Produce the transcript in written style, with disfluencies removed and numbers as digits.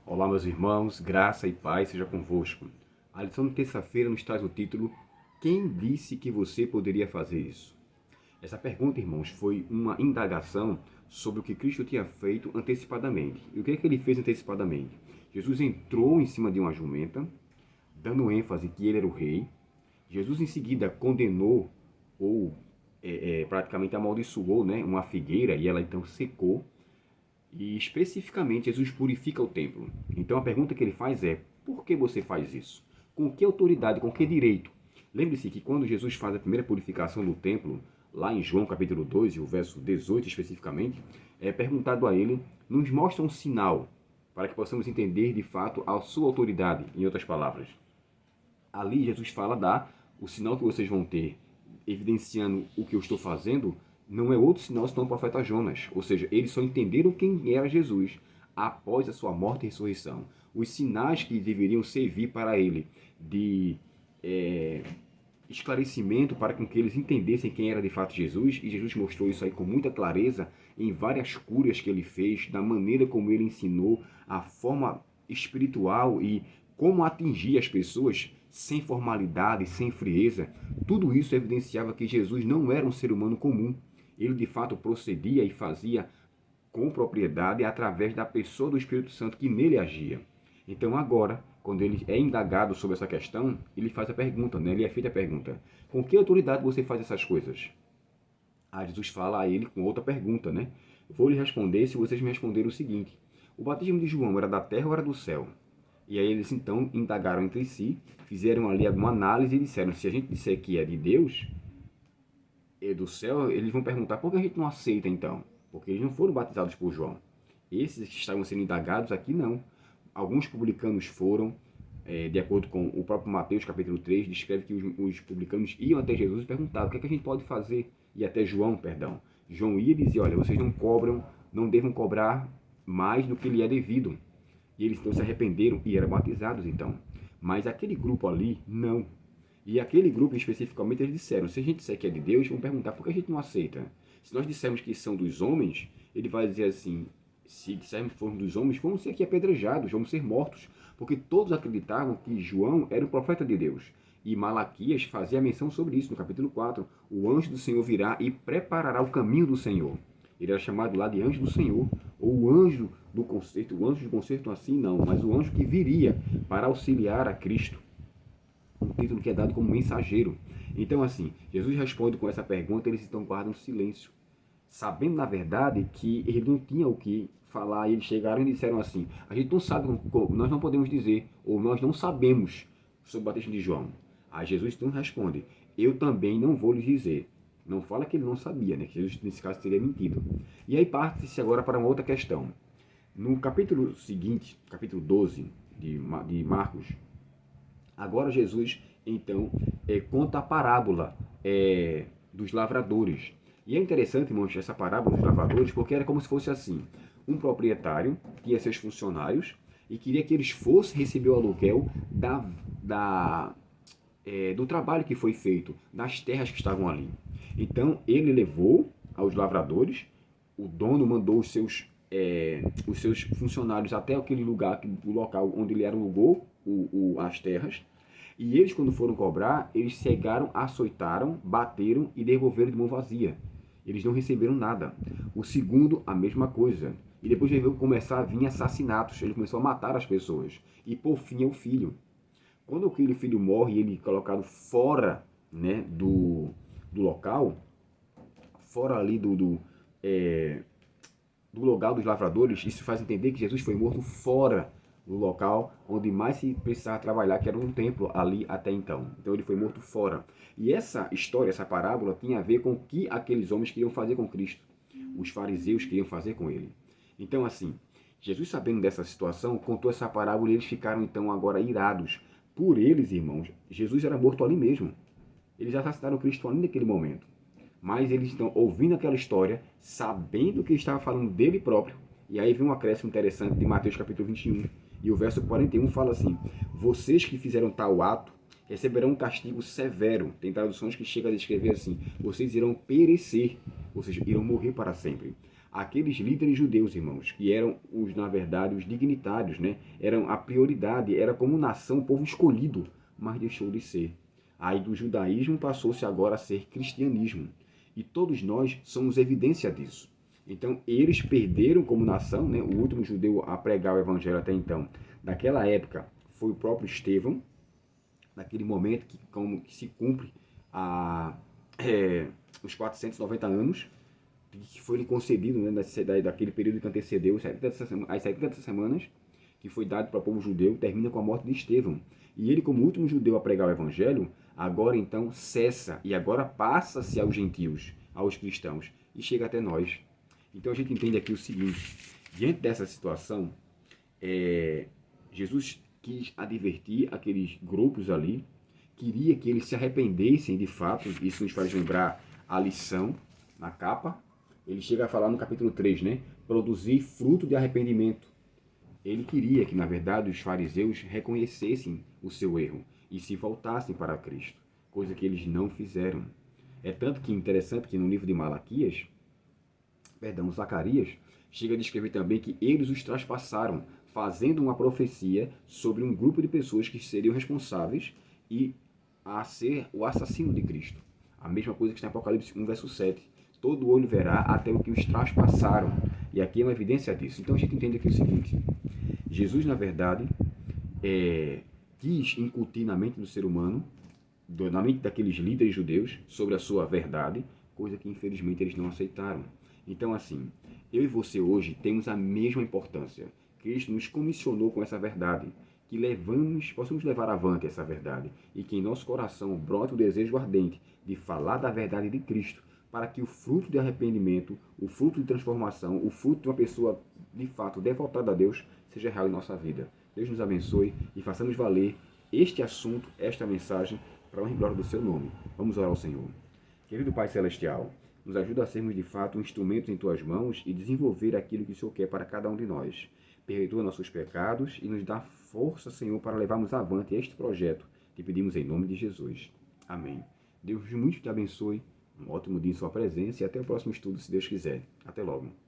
Olá, meus irmãos, graça e paz seja convosco. A lição de terça-feira nos traz o título Quem disse que você poderia fazer isso? Essa pergunta, irmãos, foi uma indagação sobre o que Cristo tinha feito antecipadamente. E o que é que ele fez antecipadamente? Jesus entrou em cima de uma jumenta, dando ênfase que ele era o rei. Jesus em seguida condenou ou praticamente amaldiçoou, né, uma figueira e ela então secou. E especificamente, Jesus purifica o templo. Então a pergunta que ele faz é: por que você faz isso? Com que autoridade, com que direito? Lembre-se que quando Jesus faz a primeira purificação do templo, lá em João capítulo 2, e o verso 18 especificamente, é perguntado a ele, nos mostra um sinal para que possamos entender de fato a sua autoridade, em outras palavras. Ali Jesus fala o sinal que vocês vão ter, evidenciando o que eu estou fazendo, não é outro sinal senão o profeta Jonas. Ou seja, eles só entenderam quem era Jesus após a sua morte e ressurreição. Os sinais que deveriam servir para ele de esclarecimento para com que eles entendessem quem era de fato Jesus, e Jesus mostrou isso aí com muita clareza em várias curas que ele fez, da maneira como ele ensinou, a forma espiritual e como atingir as pessoas sem formalidade, sem frieza. Tudo isso evidenciava que Jesus não era um ser humano comum. Ele de fato procedia e fazia com propriedade através da pessoa do Espírito Santo que nele agia. Então agora, quando ele é indagado sobre essa questão, ele faz a pergunta, né? Ele é feita a pergunta: com que autoridade você faz essas coisas? Jesus fala a ele com outra pergunta, né? Vou lhe responder se vocês me responderem o seguinte: o batismo de João era da terra ou era do céu? E aí eles então indagaram entre si, fizeram ali alguma análise e disseram: se a gente disser que é de Deus, é do céu, eles vão perguntar por que a gente não aceita então? Porque eles não foram batizados por João. Esses que estavam sendo indagados aqui não. Alguns publicanos foram, de acordo com o próprio Mateus capítulo 3, descreve que os publicanos iam até Jesus e perguntavam: o que é que a gente pode fazer? E até João, perdão. João ia e dizia: olha, vocês não cobram, não devem cobrar mais do que lhe é devido. E eles então se arrependeram e eram batizados então. Mas aquele grupo ali, não. E aquele grupo especificamente, eles disseram: se a gente disser que é de Deus, vão perguntar por que a gente não aceita. Se nós dissermos que são dos homens, ele vai dizer assim: se dissermos que formos dos homens, vamos ser aqui apedrejados, vamos ser mortos. Porque todos acreditavam que João era o profeta de Deus. E Malaquias fazia menção sobre isso no capítulo 4. O anjo do Senhor virá e preparará o caminho do Senhor. Ele era chamado lá de anjo do Senhor, ou o anjo do concerto. O anjo do concerto assim não, mas o anjo que viria para auxiliar a Cristo. Um título que é dado como mensageiro. Então assim, Jesus responde com essa pergunta, eles então guardam silêncio, sabendo na verdade que ele não tinha o que falar. E eles chegaram e disseram assim: a gente não sabe, nós não podemos dizer, ou nós não sabemos sobre o batismo de João. Aí Jesus então responde: eu também não vou lhes dizer. Não fala que ele não sabia, né? Que Jesus nesse caso teria mentido. E aí parte-se agora para uma outra questão. No capítulo seguinte, capítulo 12 de Marcos, agora Jesus então conta a parábola dos lavradores. E é interessante, irmãos, essa parábola dos lavradores, porque era como se fosse assim: um proprietário tinha seus funcionários e queria que eles fossem receber o aluguel do trabalho que foi feito, das terras que estavam ali. Então ele levou aos lavradores, o dono mandou os seus funcionários até aquele lugar, o local onde ele alugou as terras, e eles, quando foram cobrar, eles cegaram, açoitaram, bateram e devolveram de mão vazia. Eles não receberam nada. O segundo, a mesma coisa. E depois veio começar a vir assassinatos. Ele começou a matar as pessoas. E por fim é o filho. Quando aquele filho morre, ele é colocado fora, né, do local, fora ali do local dos lavradores, isso faz entender que Jesus foi morto fora do local onde mais se precisava trabalhar, que era um templo ali até então. Então ele foi morto fora. E essa história, essa parábola, tinha a ver com o que aqueles homens queriam fazer com Cristo. Os fariseus queriam fazer com ele. Então assim, Jesus, sabendo dessa situação, contou essa parábola e eles ficaram então agora irados. Por eles, irmãos, Jesus era morto ali mesmo. Eles assassinaram Cristo ali naquele momento. Mas eles estão ouvindo aquela história, sabendo que ele estava falando dele próprio. E aí vem um acréscimo interessante de Mateus capítulo 21. E o verso 41 fala assim: vocês que fizeram tal ato receberão um castigo severo. Tem traduções que chegam a descrever assim: vocês irão perecer, ou seja, irão morrer para sempre. aqueles líderes judeus, irmãos, que eram na verdade, os dignitários, né? Eram a prioridade, era como nação, o povo escolhido, mas deixou de ser. Aí do judaísmo passou-se agora a ser cristianismo. E todos nós somos evidência disso. Então, eles perderam como nação, né? O último judeu a pregar o evangelho até então, daquela época, foi o próprio Estevão, naquele momento que se cumpre os 490 anos, que foi lhe concedido, né, daquele período que antecedeu as 70 semanas, que foi dado para o povo judeu, termina com a morte de Estevão. E ele, como último judeu a pregar o evangelho, agora então cessa e agora passa-se aos gentios, aos cristãos, e chega até nós. Então a gente entende aqui o seguinte: diante dessa situação, Jesus quis advertir aqueles grupos ali, queria que eles se arrependessem de fato. Isso nos faz lembrar a lição na capa. Ele chega a falar no capítulo 3, né? Produzir fruto de arrependimento. Ele queria que, na verdade, os fariseus reconhecessem o seu erro e se voltassem para Cristo, coisa que eles não fizeram. É tanto que interessante que no livro de Zacarias, chega a descrever também que eles os traspassaram, fazendo uma profecia sobre um grupo de pessoas que seriam responsáveis a ser o assassino de Cristo. A mesma coisa que está em Apocalipse 1, verso 7. Todo olho verá até o que os traspassaram. E aqui é uma evidência disso. Então a gente entende aqui o seguinte: Jesus, na verdade, quis incutir na mente do ser humano, na mente daqueles líderes judeus, sobre a sua verdade, coisa que infelizmente eles não aceitaram. Então, assim, eu e você hoje temos a mesma importância. Cristo nos comissionou com essa verdade, que possamos levar avante essa verdade, e que em nosso coração brote o desejo ardente de falar da verdade de Cristo, para que o fruto de arrependimento, o fruto de transformação, o fruto de uma pessoa de fato devotada a Deus, seja real em nossa vida. Deus nos abençoe e façamos valer este assunto, esta mensagem, para a honra e glória do seu nome. Vamos orar ao Senhor. Querido Pai Celestial, nos ajuda a sermos de fato um instrumento em Tuas mãos e desenvolver aquilo que o Senhor quer para cada um de nós. Perdoa nossos pecados e nos dá força, Senhor, para levarmos avante este projeto. Te pedimos em nome de Jesus. Amém. Deus muito te abençoe. Um ótimo dia em sua presença e até o próximo estudo, se Deus quiser. Até logo.